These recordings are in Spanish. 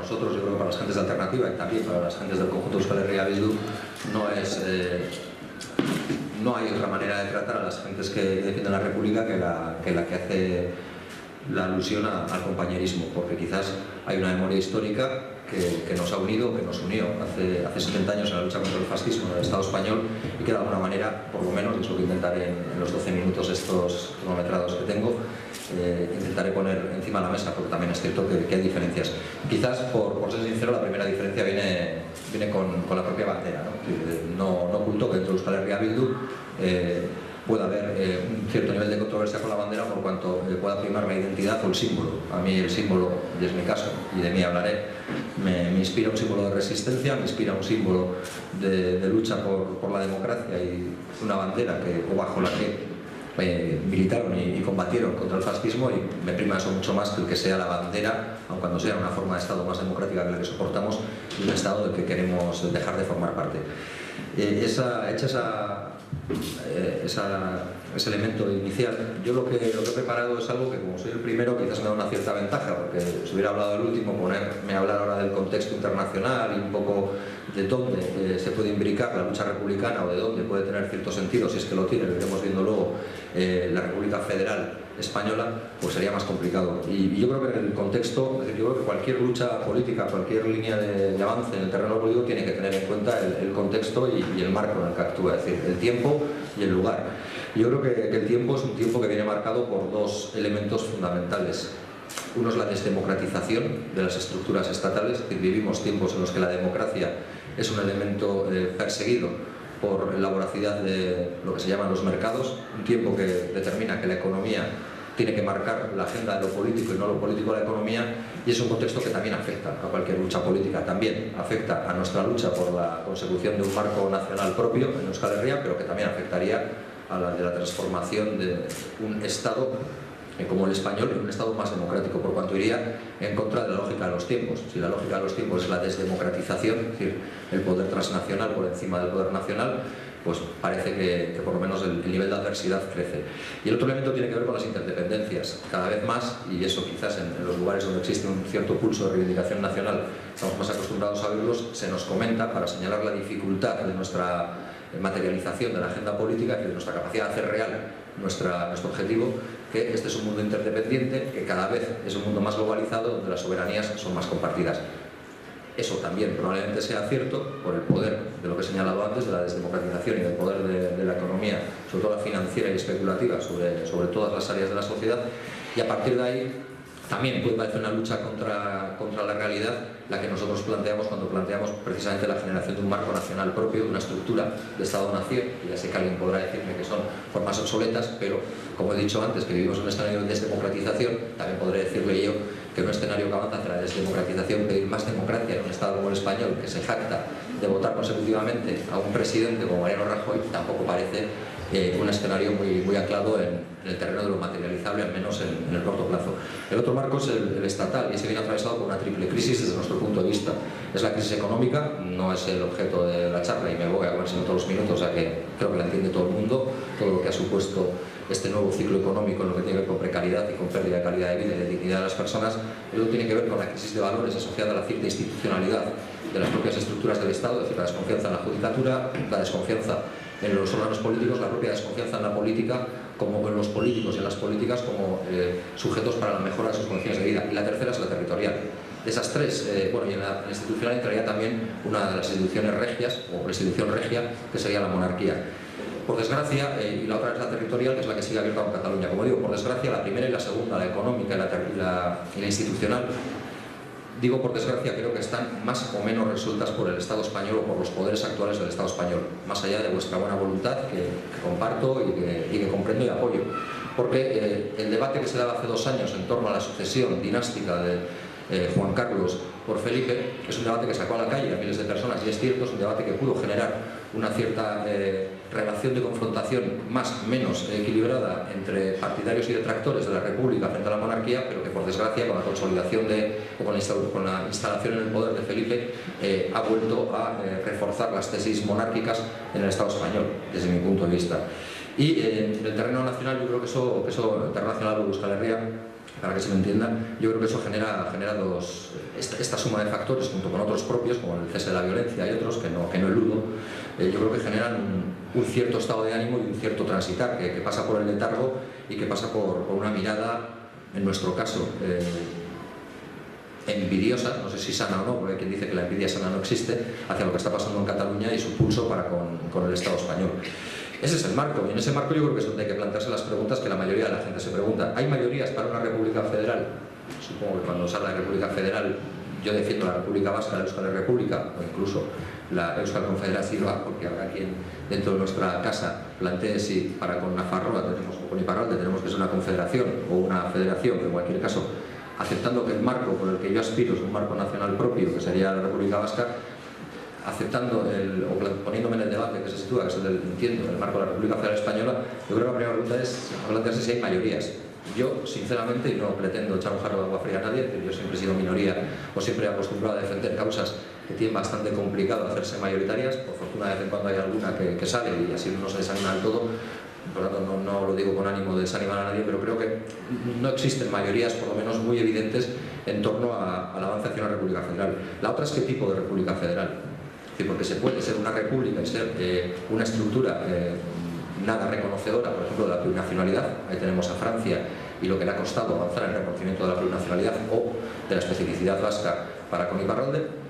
nosotros, yo creo que para las gentes de Alternativa y también para las gentes del conjunto de Euskal Herria Bildu, no hay otra manera de tratar a las gentes que defienden la República que la que hace la alusión al compañerismo, porque quizás hay una memoria histórica que nos ha unido, que nos unió hace 70 años en la lucha contra el fascismo en el Estado español, y que de alguna manera, por lo menos, es lo que intentaré en los 12 minutos estos cronometrados que tengo, intentaré poner encima de la mesa, porque también es cierto que hay diferencias. Quizás, por ser sincero, la primera diferencia viene con la propia bandera, ¿no? No oculto que dentro de Euskal Herria Bildu puede haber un cierto nivel de controversia con la bandera por cuanto pueda primar la identidad o el símbolo. A mí el símbolo, y es mi caso, y de mí hablaré, me inspira un símbolo de resistencia, me inspira un símbolo de lucha por la democracia y una bandera bajo la que militaron y combatieron contra el fascismo, y me prima eso mucho más que el que sea la bandera, aun cuando sea una forma de Estado más democrática que la que soportamos, y un Estado del que queremos dejar de formar parte. Ese elemento inicial, yo lo que he preparado es algo que, como soy el primero, quizás me da una cierta ventaja, porque si hubiera hablado del último, ponerme a hablar ahora del contexto internacional y un poco de dónde se puede imbricar la lucha republicana, o de dónde puede tener cierto sentido, si es que lo tiene, lo iremos viendo luego, la República Federal Española, pues sería más complicado. Y yo creo que en el contexto, yo creo que cualquier lucha política, cualquier línea de avance en el terreno político tiene que tener en cuenta el contexto y el marco en el que actúa, es decir, el tiempo y el lugar. Yo creo que el tiempo es un tiempo que viene marcado por dos elementos fundamentales. Uno es la desdemocratización de las estructuras estatales, es decir, vivimos tiempos en los que la democracia es un elemento perseguido por la voracidad de lo que se llaman los mercados, un tiempo que determina que la economía tiene que marcar la agenda de lo político y no lo político de la economía, y es un contexto que también afecta a cualquier lucha política, también afecta a nuestra lucha por la consecución de un marco nacional propio en Euskal Herria, pero que también afectaría a la de la transformación de un Estado como el español en un Estado más democrático, por cuanto iría en contra de la lógica de los tiempos. Si la lógica de los tiempos es la desdemocratización, es decir, el poder transnacional por encima del poder nacional, pues parece que por lo menos el nivel de adversidad crece. Y el otro elemento tiene que ver con las interdependencias. Cada vez más, y eso quizás en los lugares donde existe un cierto pulso de reivindicación nacional estamos más acostumbrados a verlos, se nos comenta para señalar la dificultad de nuestra materialización de la agenda política y de nuestra capacidad de hacer real nuestro objetivo, que este es un mundo interdependiente, que cada vez es un mundo más globalizado, donde las soberanías son más compartidas. Eso también probablemente sea cierto por el poder de lo que he señalado antes, de la desdemocratización y del poder de la economía, sobre todo la financiera y especulativa, sobre todas las áreas de la sociedad, y a partir de ahí también puede parecer una lucha contra la realidad la que nosotros planteamos cuando planteamos precisamente la generación de un marco nacional propio, de una estructura de Estado-Nación, y ya sé que alguien podrá decirme que son formas obsoletas, pero como he dicho antes, que vivimos en un escenario de desdemocratización, también podré decirle yo que un escenario que avanza hacia la desdemocratización, pedir más democracia en un Estado como el español, que se jacta de votar consecutivamente a un presidente como Mariano Rajoy, tampoco parece un escenario muy anclado en el terreno de lo materializable, al menos en el corto plazo. El otro marco es el estatal, y ese viene atravesado por una triple crisis desde nuestro punto de vista. Es la crisis económica, no es el objeto de la charla y me voy a comer sino todos los minutos, o sea que creo que la entiende todo el mundo, todo lo que ha supuesto este nuevo ciclo económico en lo que tiene que ver con precariedad y con pérdida de calidad de vida y de dignidad de las personas. Luego tiene que ver con la crisis de valores asociada a la cierta institucionalidad de las propias estructuras del Estado, es decir, la desconfianza en la judicatura, la desconfianza en los órganos políticos, la propia desconfianza en la política, como en los políticos y en las políticas como sujetos para la mejora de sus condiciones de vida. Y la tercera es la territorial. De esas tres, y en la institucional entraría también una de las instituciones regias, o institución regia, que sería la monarquía. Por desgracia, y la otra es la territorial, que es la que sigue abierta con Cataluña. Como digo, por desgracia, la primera y la segunda, la económica y la institucional, digo por desgracia, creo que están más o menos resueltas por el Estado español o por los poderes actuales del Estado español, más allá de vuestra buena voluntad, que comparto y que comprendo y apoyo. Porque el debate que se daba hace 2 años en torno a la sucesión dinástica de Juan Carlos por Felipe es un debate que sacó a la calle a miles de personas, y es cierto, es un debate que pudo generar una cierta relación de confrontación menos equilibrada entre partidarios y detractores de la República frente a la monarquía, pero que por desgracia con la consolidación con la instalación en el poder de Felipe ha vuelto a reforzar las tesis monárquicas en el Estado español, desde mi punto de vista. Y en el terreno nacional, yo creo que eso el terreno nacional de Euskal Herria para que se me entienda, yo creo que eso genera esta suma de factores, junto con otros propios, como el cese de la violencia y otros que no eludo, yo creo que generan un cierto estado de ánimo y un cierto transitar que pasa por el letargo y que pasa por una mirada, en nuestro caso, envidiosa, no sé si sana o no, porque hay quien dice que la envidia sana no existe, hacia lo que está pasando en Cataluña y su pulso para con el Estado español. Ese es el marco, y en ese marco yo creo que es donde hay que plantearse las preguntas que la mayoría de la gente se pregunta. ¿Hay mayorías para una república federal? Supongo que cuando se habla de república federal, yo defiendo la República Vasca, la Euskal República, o incluso la Euskal Confederación, porque habrá quien dentro de nuestra casa plantee si para con Nafarroa tenemos, o con Iparralde tenemos que ser una confederación o una federación, que en cualquier caso, aceptando que el marco por el que yo aspiro es un marco nacional propio, que sería la República Vasca, aceptando o poniéndome en el debate que se sitúa, que es entiendo, el marco de la República Federal Española, yo creo que la primera pregunta es plantearse si hay mayorías. Yo, sinceramente, y no pretendo echar un jarro de agua fría a nadie, pero yo siempre he sido minoría o siempre he acostumbrado a defender causas que tienen bastante complicado hacerse mayoritarias. Por fortuna, de vez en cuando hay alguna que sale y así no se desanima del todo. Por lo tanto, no lo digo con ánimo de desanimar a nadie, pero creo que no existen mayorías, por lo menos muy evidentes, en torno al avance hacia una república federal. La otra es qué tipo de república federal. Porque se puede ser una república y ser una estructura nada reconocedora, por ejemplo, de la plurinacionalidad. Ahí tenemos a Francia y lo que le ha costado avanzar en el reconocimiento de la plurinacionalidad o de la especificidad vasca para con Iparralde.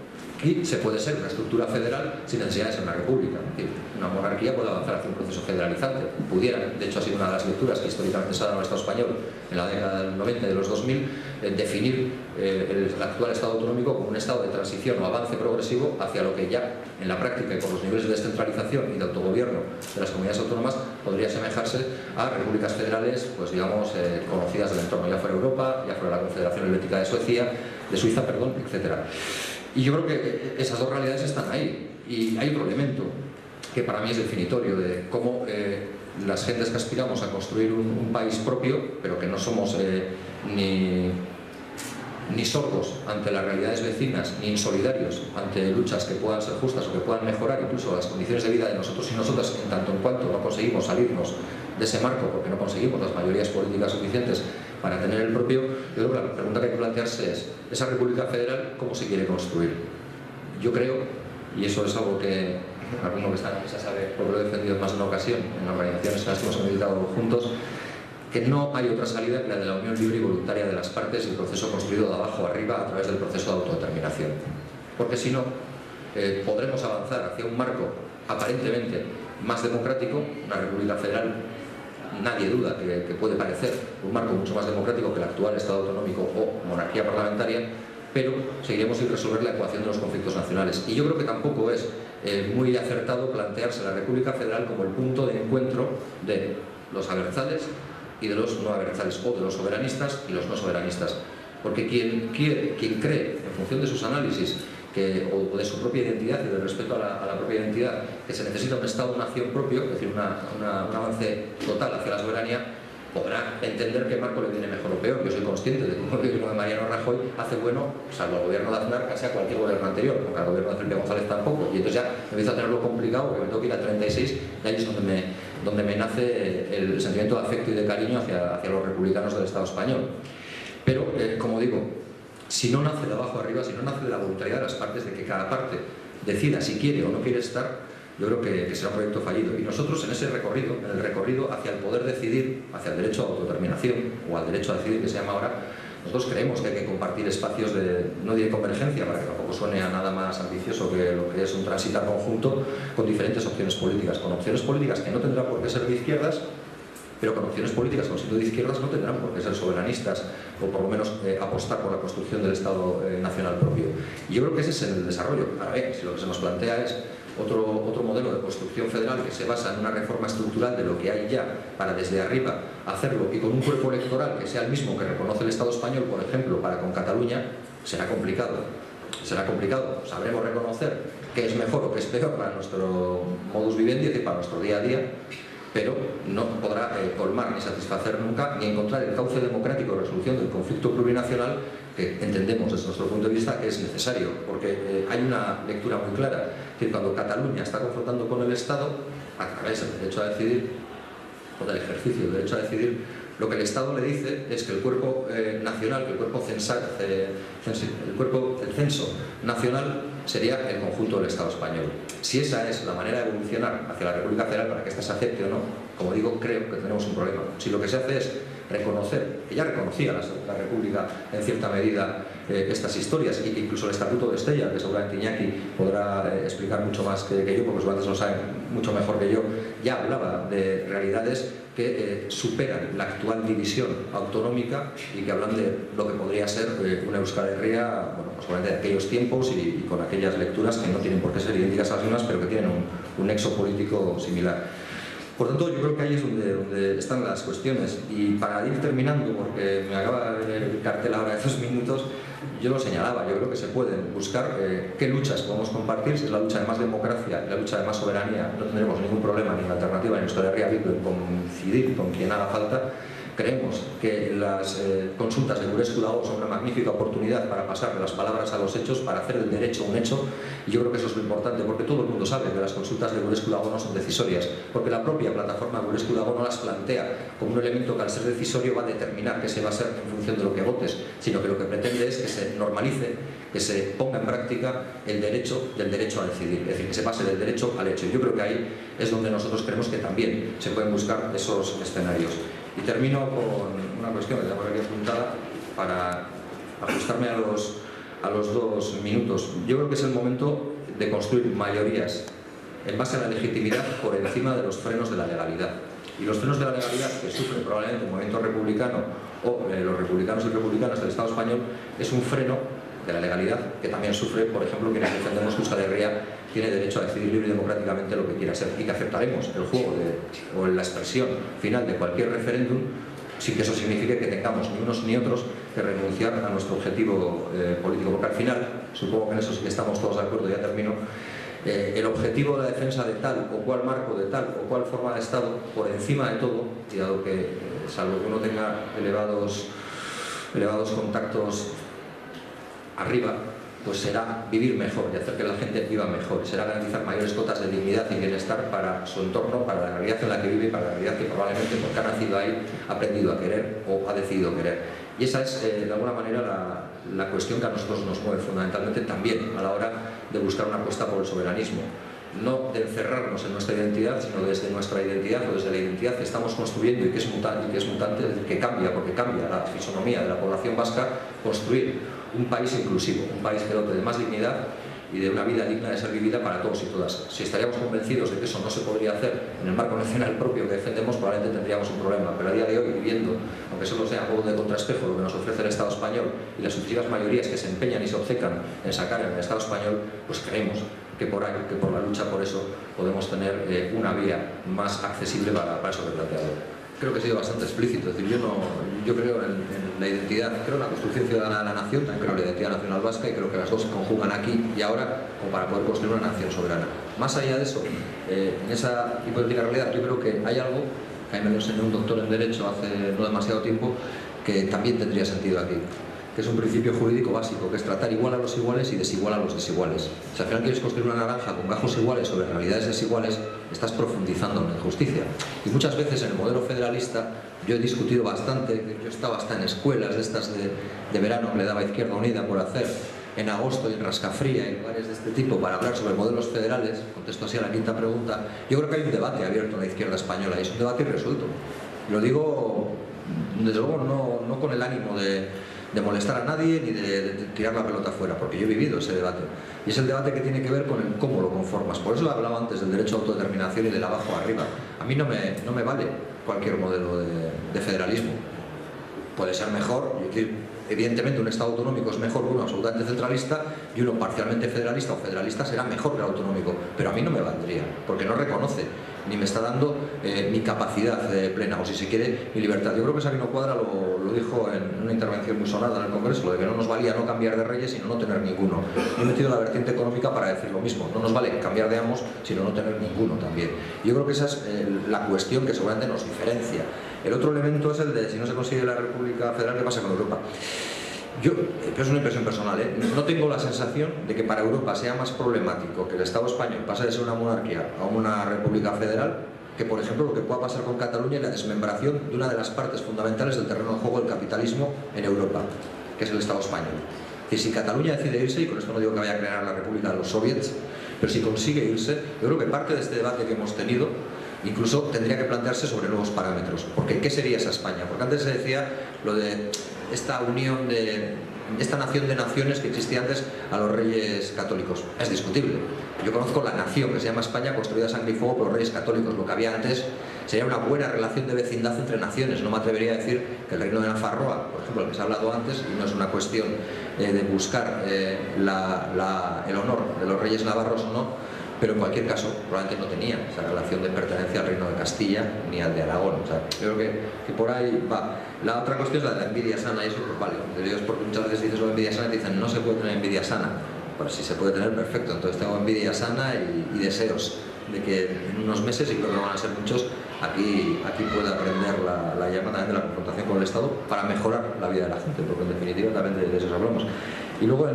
Y se puede ser una estructura federal sin necesidad de ser una república. Es decir, una monarquía puede avanzar hacia un proceso federalizante. Pudiera, de hecho ha sido una de las lecturas que históricamente se ha dado al Estado español en la década del 90 y de los 2000, definir el actual Estado autonómico como un estado de transición o avance progresivo hacia lo que ya en la práctica y por los niveles de descentralización y de autogobierno de las comunidades autónomas podría asemejarse a repúblicas federales, pues digamos, conocidas del entorno, ya fuera Europa, ya fuera la Confederación Helvética de Suiza, etcétera. Y yo creo que esas dos realidades están ahí. Y hay otro elemento que para mí es definitorio de cómo las gentes que aspiramos a construir un país propio, pero que no somos ni sordos ante las realidades vecinas, ni insolidarios ante luchas que puedan ser justas o que puedan mejorar incluso las condiciones de vida de nosotros y nosotras, en tanto en cuanto no conseguimos salirnos de ese marco porque no conseguimos las mayorías políticas suficientes para tener el propio. Yo creo que la pregunta que hay que plantearse es: ¿esa República Federal cómo se quiere construir? Yo creo, y eso es algo que alguno que está en la mesa sabe, porque lo he defendido en más de una ocasión en organizaciones en las que hemos militado juntos, que no hay otra salida que la de la unión libre y voluntaria de las partes y el proceso construido de abajo arriba a través del proceso de autodeterminación. Porque si no, podremos avanzar hacia un marco aparentemente más democrático, una República Federal. Nadie duda que puede parecer un marco mucho más democrático que el actual Estado autonómico o monarquía parlamentaria, pero seguiremos sin resolver la ecuación de los conflictos nacionales. Y yo creo que tampoco es muy acertado plantearse la República Federal como el punto de encuentro de los abertzales y de los no abertzales, o de los soberanistas y los no soberanistas. Porque quien cree, en función de sus análisis, o de su propia identidad y de respeto a la propia identidad, que se necesita un Estado-nación propio, es decir, un avance total hacia la soberanía, podrá entender qué marco le viene mejor o peor. Yo soy consciente de que el gobierno de Mariano Rajoy hace bueno, salvo el gobierno de Aznar, casi a cualquier gobierno anterior, porque al gobierno de Felipe González tampoco, y entonces ya empiezo a tenerlo complicado, porque me tengo que ir a 36, y ahí es donde me nace el sentimiento de afecto y de cariño hacia los republicanos del Estado español. Pero, como digo, si no nace de abajo arriba, si no nace de la voluntariedad de las partes, de que cada parte decida si quiere o no quiere estar, yo creo que será un proyecto fallido. Y nosotros en ese recorrido, en el recorrido hacia el poder decidir, hacia el derecho a autodeterminación, o al derecho a decidir que se llama ahora, nosotros creemos que hay que compartir espacios de, no de convergencia, para que tampoco suene a nada más ambicioso que lo que es un transitar conjunto, con diferentes opciones políticas, con opciones políticas que no tendrán por qué ser de izquierdas, pero con opciones políticas, con siendo de izquierdas, no tendrán por qué ser soberanistas o por lo menos apostar por la construcción del Estado nacional propio. Y yo creo que ese es el desarrollo. Ahora bien, si lo que se nos plantea es otro modelo de construcción federal que se basa en una reforma estructural de lo que hay ya para desde arriba hacerlo y con un cuerpo electoral que sea el mismo que reconoce el Estado español, por ejemplo, para con Cataluña, será complicado. Será complicado. Sabremos reconocer qué es mejor o qué es peor para nuestro modus vivendi, es decir, para nuestro día a día, pero no podrá colmar ni satisfacer nunca ni encontrar el cauce democrático de resolución del conflicto plurinacional que entendemos desde nuestro punto de vista que es necesario, porque hay una lectura muy clara, que cuando Cataluña está confrontando con el Estado, a través del derecho a decidir o del ejercicio del derecho a decidir, Lo que el Estado le dice es que el cuerpo nacional, que el cuerpo del censo nacional sería el conjunto del Estado español. Si esa es la manera de evolucionar hacia la República Federal, para que ésta se acepte o no, como digo, creo que tenemos un problema. Si lo que se hace es reconocer, que ya reconocía la República en cierta medida estas historias, y que incluso el Estatuto de Estella, que seguramente Iñaki podrá explicar mucho más que yo, porque los antes lo saben mucho mejor que yo, ya hablaba de realidades que superan la actual división autonómica y que hablan de lo que podría ser una Euskal Herria, bueno, pues de aquellos tiempos y con aquellas lecturas que no tienen por qué ser idénticas a las mismas, pero que tienen un nexo político similar. Por tanto, yo creo que ahí es donde están las cuestiones. Y para ir terminando, porque me acaba de ver el cartel ahora de 2 minutos, yo lo señalaba, yo creo que se pueden buscar qué luchas podemos compartir. Si es la lucha de más democracia y la lucha de más soberanía, no tendremos ningún problema ni en alternativa ni en Euskal Herria Bildu en coincidir con quien haga falta. Creemos que las consultas de Gure Esku Dago son una magnífica oportunidad para pasar de las palabras a los hechos, para hacer del derecho un hecho, y yo creo que eso es lo importante, porque todo el mundo sabe que las consultas de Gure Esku Dago no son decisorias, porque la propia plataforma Gure Esku Dago no las plantea como un elemento que al ser decisorio va a determinar qué se va a hacer en función de lo que votes, sino que lo que pretende es que se normalice, que se ponga en práctica el derecho del derecho a decidir, es decir, que se pase del derecho al hecho. Y yo creo que ahí es donde nosotros creemos que también se pueden buscar esos escenarios. Y termino con una cuestión que tengo aquí apuntada para ajustarme a los 2 minutos. Yo creo que es el momento de construir mayorías en base a la legitimidad por encima de los frenos de la legalidad. Y los frenos de la legalidad que sufre probablemente el movimiento republicano o los republicanos y republicanas del Estado español es un freno de la legalidad que también sufre, por ejemplo, quienes defendemos que Euskal Herria tiene derecho a decidir libre y democráticamente lo que quiera ser, y que aceptaremos el juego o la expresión final de cualquier referéndum sin que eso signifique que tengamos ni unos ni otros que renunciar a nuestro objetivo político, porque al final, supongo que en eso sí que estamos todos de acuerdo, ya termino, el objetivo de la defensa de tal o cual marco, de tal o cual forma de Estado, por encima de todo, y dado que, salvo que uno tenga elevados contactos arriba, pues será vivir mejor y hacer que la gente viva mejor, será garantizar mayores cotas de dignidad y bienestar para su entorno, para la realidad en la que vive y para la realidad que probablemente, porque ha nacido ahí, ha aprendido a querer o ha decidido querer. Y esa es, de alguna manera, la cuestión que a nosotros nos mueve fundamentalmente también a la hora de buscar una apuesta por el soberanismo. No de encerrarnos en nuestra identidad, sino desde nuestra identidad o desde la identidad que estamos construyendo y que es mutante, es decir, que cambia, porque cambia la fisonomía de la población vasca, construir un país inclusivo, un país que dote de más dignidad y de una vida digna de ser vivida para todos y todas. Si estaríamos convencidos de que eso no se podría hacer en el marco nacional propio que defendemos, probablemente tendríamos un problema, pero a día de hoy, viviendo, aunque solo sea juego de contraespejo lo que nos ofrece el Estado español y las sucesivas mayorías que se empeñan y se obcecan en sacar en el Estado español, pues creemos que por ahí, que por la lucha por eso podemos tener una vía más accesible para eso que he planteado. Creo que he sido bastante explícito, es decir, yo creo en la identidad, creo en la construcción ciudadana de la nación, también creo en la identidad nacional vasca, y creo que las dos se conjugan aquí y ahora como para poder construir una nación soberana. Más allá de eso, en esa hipotética realidad, yo creo que hay algo que a mí me lo enseñó un doctor en Derecho hace no demasiado tiempo, que también tendría sentido aquí, que es un principio jurídico básico, que es tratar igual a los iguales y desigual a los desiguales. Si al final quieres construir una naranja con gajos iguales sobre realidades desiguales, estás profundizando en la injusticia. Y muchas veces en el modelo federalista, yo he discutido bastante, yo estaba hasta en escuelas de estas de verano que le daba Izquierda Unida por hacer, en agosto y en Rascafría y lugares de este tipo para hablar sobre modelos federales, contesto así a la quinta pregunta. Yo creo que hay un debate abierto en la izquierda española y es un debate irresuelto. Lo digo, desde luego, no con el ánimo de molestar a nadie ni de tirar la pelota fuera, porque yo he vivido ese debate. Y es el debate que tiene que ver con el cómo lo conformas. Por eso hablaba antes del derecho a autodeterminación y del abajo arriba. A mí no me vale cualquier modelo de federalismo. Puede ser mejor, es decir, evidentemente un Estado autonómico es mejor que uno absolutamente centralista, y uno parcialmente federalista o federalista será mejor que el autonómico, pero a mí no me valdría, porque no reconoce ni me está dando mi capacidad plena, o si se quiere, mi libertad. Yo creo que Sabino Cuadra lo dijo en una intervención muy sonada en el Congreso, lo de que no nos valía no cambiar de reyes, sino no tener ninguno. Yo he metido la vertiente económica para decir lo mismo, no nos vale cambiar de amos, sino no tener ninguno también. Yo creo que esa es la cuestión que seguramente nos diferencia. El otro elemento es el de si no se consigue la República Federal, ¿qué pasa con Europa? Pero es una impresión personal, no tengo la sensación de que para Europa sea más problemático que el Estado español pase de ser una monarquía a una república federal que, por ejemplo, lo que pueda pasar con Cataluña y la desmembración de una de las partes fundamentales del terreno de juego del capitalismo en Europa, que es el Estado español. Y si Cataluña decide irse, y con esto no digo que vaya a crear la República de los Soviets, pero si consigue irse, yo creo que parte de este debate que hemos tenido incluso tendría que plantearse sobre nuevos parámetros. Porque ¿qué sería esa España? Porque antes se decía lo de esta unión esta nación de naciones que existía antes a los reyes católicos. Es discutible. Yo conozco la nación que se llama España, construida a sangre y fuego por los reyes católicos. Lo que había antes sería una buena relación de vecindad entre naciones. No me atrevería a decir que el reino de Nafarroa, por ejemplo, el que se ha hablado antes, y no es una cuestión de buscar el honor de los reyes navarros o no, pero en cualquier caso probablemente no tenía esa relación de pertenencia al reino de Castilla ni al de Aragón. O sea, yo creo que por ahí va. La otra cuestión es la de la envidia sana, y eso pues vale. Porque muchas veces dices lo de envidia sana y te dicen no se puede tener envidia sana. Pues si se puede tener, perfecto. Entonces tengo envidia sana y deseos de que en unos meses, y creo que no van a ser muchos, aquí pueda aprender la llama también de la confrontación con el Estado para mejorar la vida de la gente, porque en definitiva también de eso hablamos. Y luego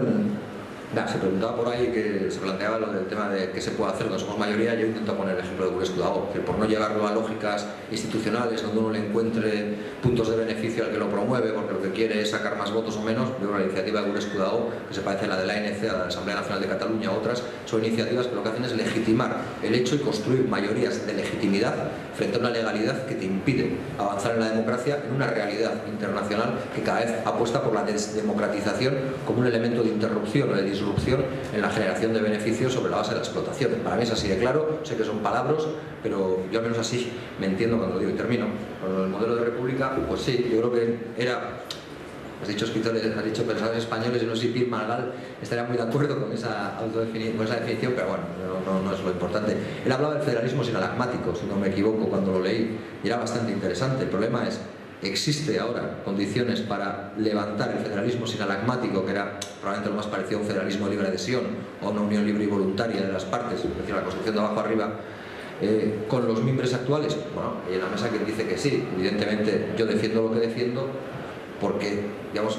se preguntaba por ahí, que se planteaba lo del tema de qué se puede hacer cuando somos mayoría. Yo intento poner el ejemplo de Gureskudagó, que por no llevarlo a lógicas institucionales donde uno le encuentre puntos de beneficio al que lo promueve, porque lo que quiere es sacar más votos o menos, yo la iniciativa de Gureskudagó, que se parece a la de la ANC, a la Asamblea Nacional de Cataluña, otras, son iniciativas que lo que hacen es legitimar el hecho y construir mayorías de legitimidad frente a una legalidad que te impide avanzar en la democracia en una realidad internacional que cada vez apuesta por la desdemocratización como un elemento de interrupción o de disrupción en la generación de beneficios sobre la base de la explotación. Para mí es así de claro, sé que son palabras, pero yo al menos así me entiendo cuando lo digo y termino. Con el modelo de república, pues sí, yo creo que era... Has dicho escritores, has dicho pensadores españoles, y no sé si Pierre Margal estaría muy de acuerdo con esa definición, pero bueno, no es lo importante. Él hablaba del federalismo sinalagmático, si no me equivoco, cuando lo leí, y era bastante interesante. El problema es, existe ahora condiciones para levantar el federalismo sinalagmático, que era probablemente lo más parecido a un federalismo de libre adhesión o una unión libre y voluntaria de las partes, es decir, la construcción de abajo arriba, con los miembros actuales. Bueno, hay en la mesa quien dice que sí. Evidentemente yo defiendo lo que defiendo, porque, digamos,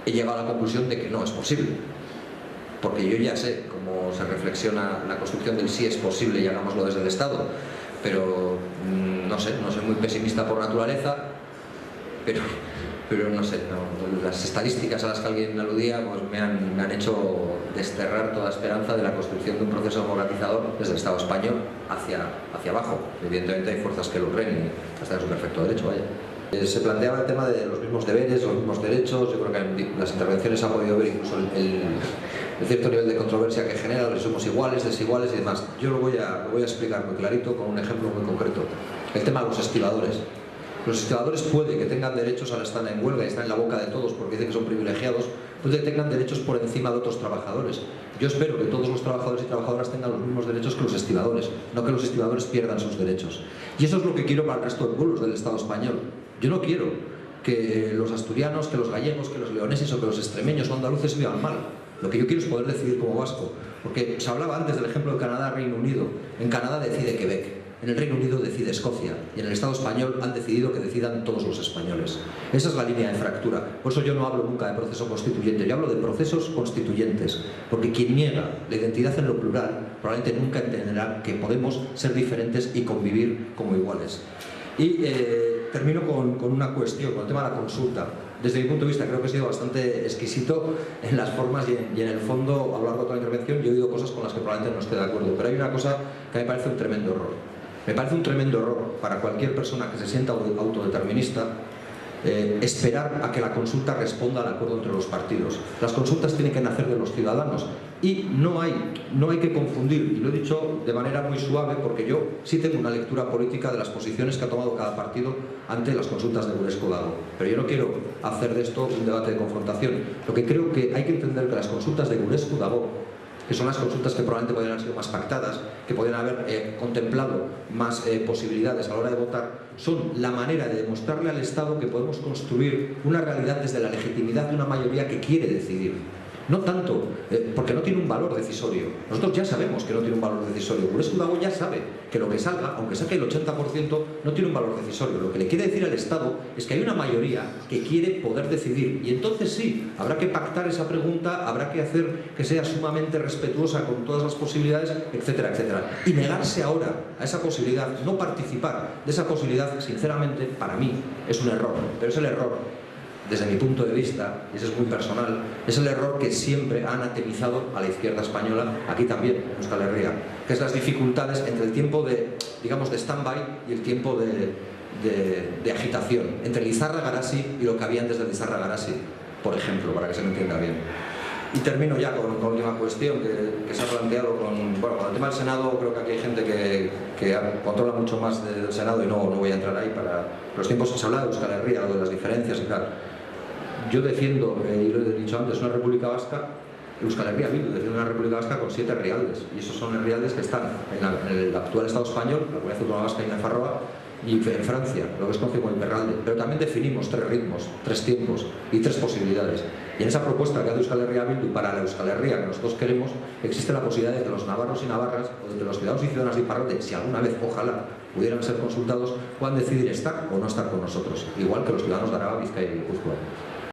he llegado a la conclusión de que no es posible, porque yo ya sé cómo se reflexiona la construcción del sí es posible, y hagámoslo desde el Estado, pero no sé, no soy muy pesimista por naturaleza, pero no sé, las estadísticas a las que alguien aludía pues me han hecho desterrar toda esperanza de la construcción de un proceso democratizador desde el Estado español hacia abajo. Evidentemente hay fuerzas que lo creen y hasta en su perfecto derecho, vaya. Se planteaba el tema de los mismos deberes, los mismos derechos. Yo creo que en las intervenciones ha podido ver incluso el cierto nivel de controversia que genera, si somos iguales, desiguales y demás. Yo lo voy a explicar muy clarito con un ejemplo muy concreto. El tema de los estibadores. Los estibadores puede que tengan derechos, ahora están en huelga y están en la boca de todos porque dicen que son privilegiados, puede que tengan derechos por encima de otros trabajadores. Yo espero que todos los trabajadores y trabajadoras tengan los mismos derechos que los estibadores, no que los estibadores pierdan sus derechos. Y eso es lo que quiero para el resto de pueblos del Estado español. Yo no quiero que los asturianos, que los gallegos, que los leoneses o que los extremeños o andaluces vivan mal. Lo que yo quiero es poder decidir como vasco. Porque se hablaba antes del ejemplo de Canadá-Reino Unido. En Canadá decide Quebec. En el Reino Unido decide Escocia, y en el Estado español han decidido que decidan todos los españoles. Esa es la línea de fractura. Por eso yo no hablo nunca de proceso constituyente, yo hablo de procesos constituyentes, porque quien niega la identidad en lo plural probablemente nunca entenderá que podemos ser diferentes y convivir como iguales. Y termino con una cuestión, con el tema de la consulta. Desde mi punto de vista creo que he sido bastante exquisito en las formas y en el fondo. A lo largo de toda la intervención yo he oído cosas con las que probablemente no esté de acuerdo, pero hay una cosa que me parece un tremendo error. Me parece un tremendo error para cualquier persona que se sienta autodeterminista esperar a que la consulta responda al acuerdo entre los partidos. Las consultas tienen que nacer de los ciudadanos y no hay que confundir, y lo he dicho de manera muy suave porque yo sí tengo una lectura política de las posiciones que ha tomado cada partido ante las consultas de Gureskudagó, pero yo no quiero hacer de esto un debate de confrontación. Lo que creo que hay que entender que las consultas de Gureskudagó, que son las consultas que probablemente podrían haber sido más pactadas, que podrían haber contemplado más posibilidades a la hora de votar, son la manera de demostrarle al Estado que podemos construir una realidad desde la legitimidad de una mayoría que quiere decidir. No tanto porque no tiene un valor decisorio. Nosotros ya sabemos que no tiene un valor decisorio. Gurez Udago ya sabe que lo que salga, aunque saque el 80%, no tiene un valor decisorio. Lo que le quiere decir al Estado es que hay una mayoría que quiere poder decidir. Y entonces sí, habrá que pactar esa pregunta, habrá que hacer que sea sumamente respetuosa con todas las posibilidades, etcétera, etcétera. Y negarse ahora a esa posibilidad, no participar de esa posibilidad, sinceramente, para mí es un error. Pero es el error, desde mi punto de vista, y eso es muy personal, es el error que siempre ha anatemizado a la izquierda española, aquí también, en Euskal Herria, que es las dificultades entre el tiempo de, digamos, de stand-by y el tiempo de agitación, entre Lizarra-Garasi y lo que había antes de Lizarra-Garasi, por ejemplo, para que se me entienda bien. Y termino ya con la última cuestión que se ha planteado con el tema del Senado. Creo que aquí hay gente que controla mucho más del Senado y no voy a entrar ahí. Para los tiempos se habla de Euskal Herria, de las diferencias y tal. Yo defiendo, y lo he dicho antes, una república vasca, Euskal Herria Bildu defiende una república vasca con 7 herrialdes, y esos son herrialdes que están en el actual Estado español, la Comunidad Autónoma Vasca y Nafarroa, y en Francia, lo que es conocido como Iparralde. Pero también definimos 3 ritmos, 3 tiempos y 3 posibilidades. Y en esa propuesta que hace Euskal Herria Bildu para la Euskal Herria que nosotros queremos, existe la posibilidad de que los navarros y navarras, o de los ciudadanos y ciudadanas de Iparralde, si alguna vez, ojalá, pudieran ser consultados, puedan decidir estar o no estar con nosotros, igual que los ciudadanos de Araba, Vizcaya y Guipúzcoa.